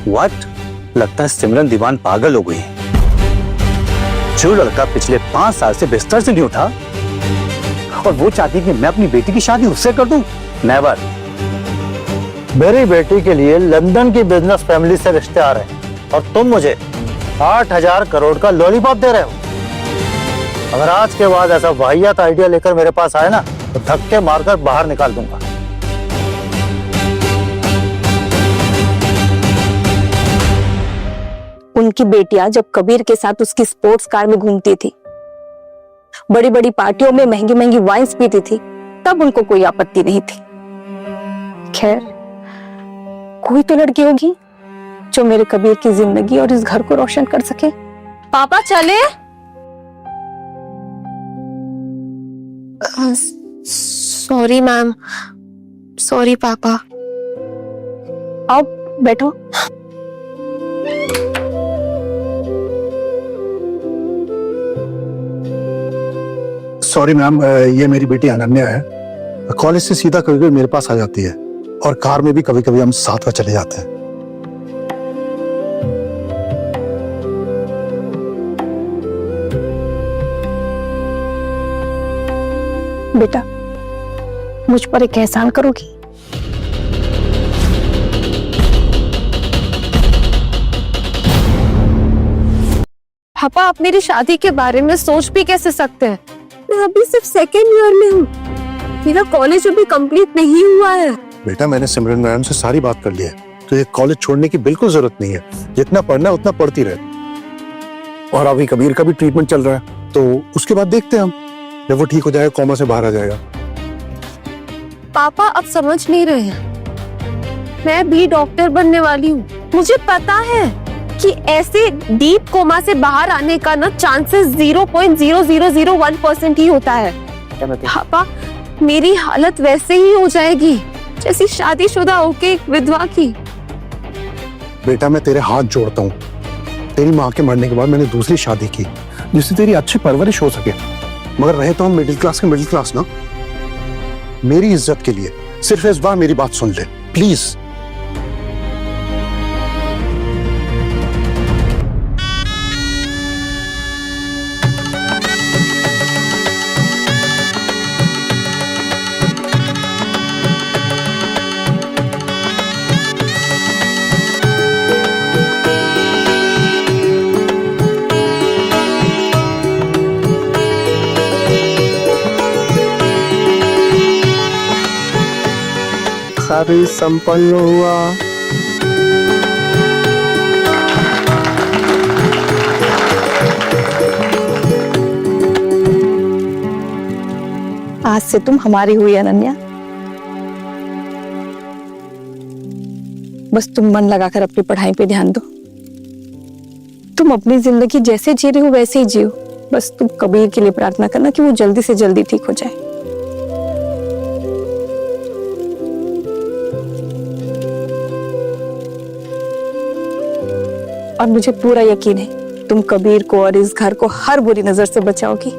What? लगता है सिमरन दीवान पागल हो गई। जो लड़का पिछले 5 साल से बिस्तर से नहीं उठा और वो चाहती कि मैं अपनी बेटी की शादी उससे कर दूं। नेवर। मेरी बेटी के लिए लंदन की बिजनेस फैमिली से रिश्ते आ रहे हैं और तुम मुझे 8,000 करोड़ का लॉलीपॉप दे रहे हो। अगर आज के बाद ऐसा वाहियात आइडिया लेकर मेरे पास आए ना तो धक्के मारकर बाहर निकाल दूंगा। उनकी बेटियां जब कबीर के साथ उसकी स्पोर्ट्स कार में घूमती थी, बड़ी बड़ी पार्टियों में महंगी महंगी वाइन्स पीती थी, तब उनको कोई आपत्ति नहीं थी। खैर, कोई तो लड़की होगी जो मेरे कबीर की जिंदगी और इस घर को रोशन कर सके। पापा चले? सॉरी मैम, सॉरी पापा। आओ बैठो। सॉरी मैम, ये मेरी बेटी अनन्या है। कॉलेज से सीधा कभी कभी मेरे पास आ जाती है और कार में भी कभी कभी हम साथ में चले जाते हैं। बेटा, मुझ पर एक एहसान करोगी? पापा, आप मेरी शादी के बारे में सोच भी कैसे सकते हैं? मैं अभी सिर्फ सेकेंड ईयर में हूँ, मेरा कॉलेज अभी कंप्लीट नहीं हुआ है। बेटा, मैंने सिमरन मैडम से सारी बात कर ली है, तो ये कॉलेज छोड़ने की बिल्कुल जरूरत नहीं है। जितना पढ़ना है उतना पढ़ती रहे। और अभी कबीर का भी ट्रीटमेंट चल रहा है, तो उसके बाद देखते हैं हम, जब वो ठीक हो जाएगा, कोमा से बाहर आ जाएगा। पापा, आप समझ नहीं रहे हैं। मैं भी डॉक्टर बनने वाली हूँ। मुझे पता है कि ऐसे डीप कोमा से बाहर आने का ना चांसेस 0.0001% ही होता है। पापा, मेरी हालत वैसे ही हो जाएगी जैसी शादीशुदा होके एक विधवा की। बेटा, मैं तेरे हाथ जोड़ता हूँ। तेरी माँ के मरने के बाद मैंने दूसरी शादी की जिससे तेरी अच्छी परवरिश हो सके। मगर रहे तो हम मिडिल क्लास के मिडिल क्लास ना। मेरी इज्जत के लिए सिर्फ इस बार मेरी बात सुन ले प्लीज। कार्य संपन्न हुआ। आज से तुम हमारी हुई अनन्या। बस तुम मन लगाकर अपनी पढ़ाई पे ध्यान दो। तुम अपनी जिंदगी जैसे जी रही हो वैसे ही जियो। बस तुम कबीर के लिए प्रार्थना करना कि वो जल्दी से जल्दी ठीक हो जाए। और मुझे पूरा यकीन है तुम कबीर को और इस घर को हर बुरी नजर से बचाओगी।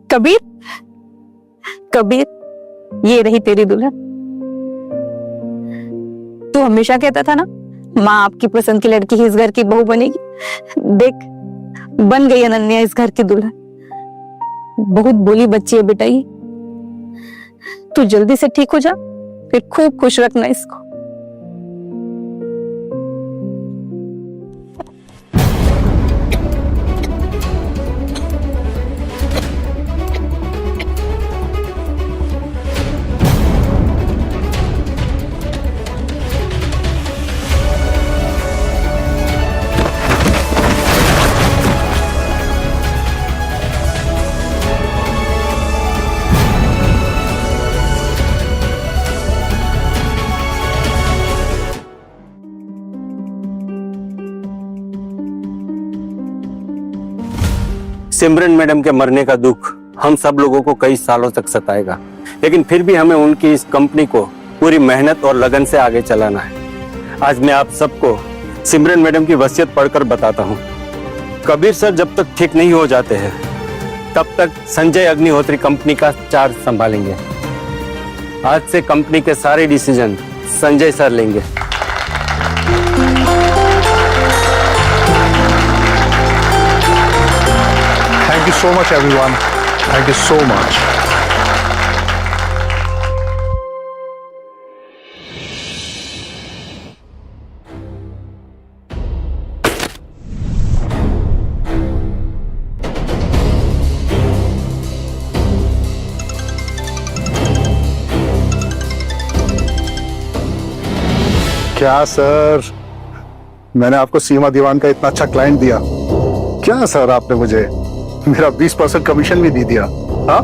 कबीर, कबीर, ये रही तेरी दुल्हन। तू हमेशा कहता था ना, माँ आपकी पसंद की लड़की ही इस घर की बहू बनेगी। देख, बन गई अनन्या इस घर की दुल्हन। बहुत भोली बच्ची है बेटा ये। तू जल्दी से ठीक हो जा, फिर खूब खुश रखना इसको। सिमरन मैडम के मरने का दुख हम सब लोगों को कई सालों तक सताएगा, लेकिन फिर भी हमें उनकी इस कंपनी को पूरी मेहनत और लगन से आगे चलाना है। आज मैं आप सबको सिमरन मैडम की वसीयत पढ़कर बताता हूँ। कबीर सर जब तक ठीक नहीं हो जाते हैं तब तक संजय अग्निहोत्री कंपनी का चार्ज संभालेंगे। आज से कंपनी के सारे डिसीजन संजय सर लेंगे। Thank you so much everyone, thank you so much. क्या सर, मैंने आपको सीमा दीवान का इतना अच्छा क्लाइंट दिया। क्या सर आपने मुझे मेरा 20% कमीशन भी दे दिया। हाँ,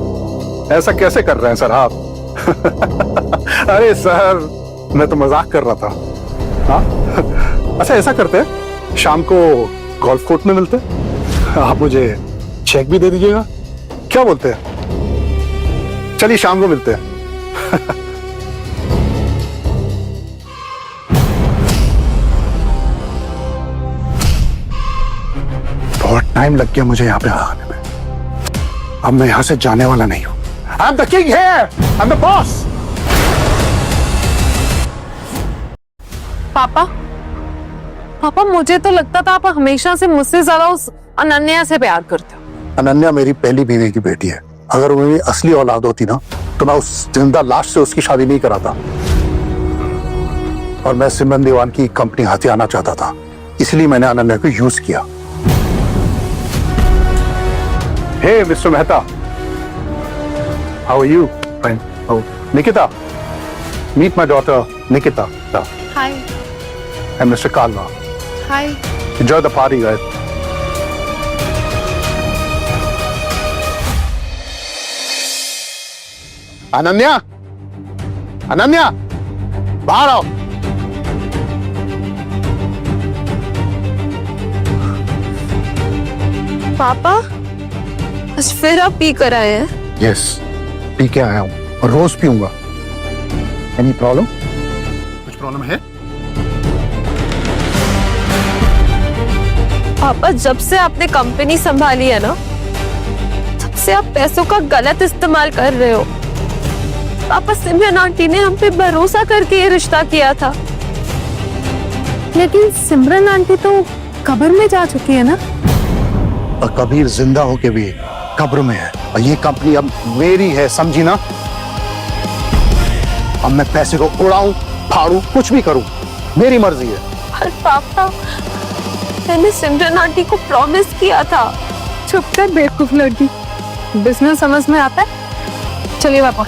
ऐसा कैसे कर रहे हैं सर आप? अरे सर, मैं तो मजाक कर रहा था। हाँ, अच्छा ऐसा करते हैं, शाम को गोल्फ कोर्ट में मिलते हैं, आप मुझे चेक भी दे दीजिएगा। क्या बोलते हैं? चलिए शाम को मिलते हैं। बहुत टाइम लग गया मुझे यहाँ पे आने में। अब मैं यहाँ से जाने वाला नहीं हूँ। I'm the king here. I'm the boss. पापा, पापा मुझे तो लगता था आप हमेशा से मुझसे ज्यादा उस अनन्या से प्यार करते हो। अनन्या मेरी पहली बीवी की बेटी है। अगर वो मेरी असली औलाद होती ना तो मैं उस जिंदा लाश से उसकी शादी नहीं कराता। और मैं सिमरन दीवान की कंपनी हथियाना चाहता था, इसलिए मैंने अनन्या को यूज किया। Hey, Mr. Mehta. How are you? Fine. Oh, Nikita. Meet my daughter, Nikita. Hi. And Mr. Kalna. Hi. Enjoy the party, guys. Ananya, Ananya, बाहर आओ। पापा, आज फिर आप पी कर आए हैं? यस, पी के आया हूँ और रोज पीऊंगा। Any problem? कुछ प्रॉब्लम है? पापा, जब से आपने कंपनी संभाली है ना, तब से आप पैसों का गलत इस्तेमाल कर रहे हो। पापा, सिमरन आंटी ने हम पे भरोसा करके ये रिश्ता किया था। लेकिन सिमरन आंटी तो कब्र में जा चुकी है ना? और कबीर जिंदा होके भी कब्र में है और ये कंपनी अब मेरी है, समझी ना? अब मैं पैसे को उड़ाऊं, फाड़ूं, कुछ भी करूं, मेरी मर्जी है। पर पापा, मैंने सिमरन आंटी को प्रॉमिस किया था। चुप कर बेवकूफ लड़की, बिजनेस समझ में आता है? चलिए पापा।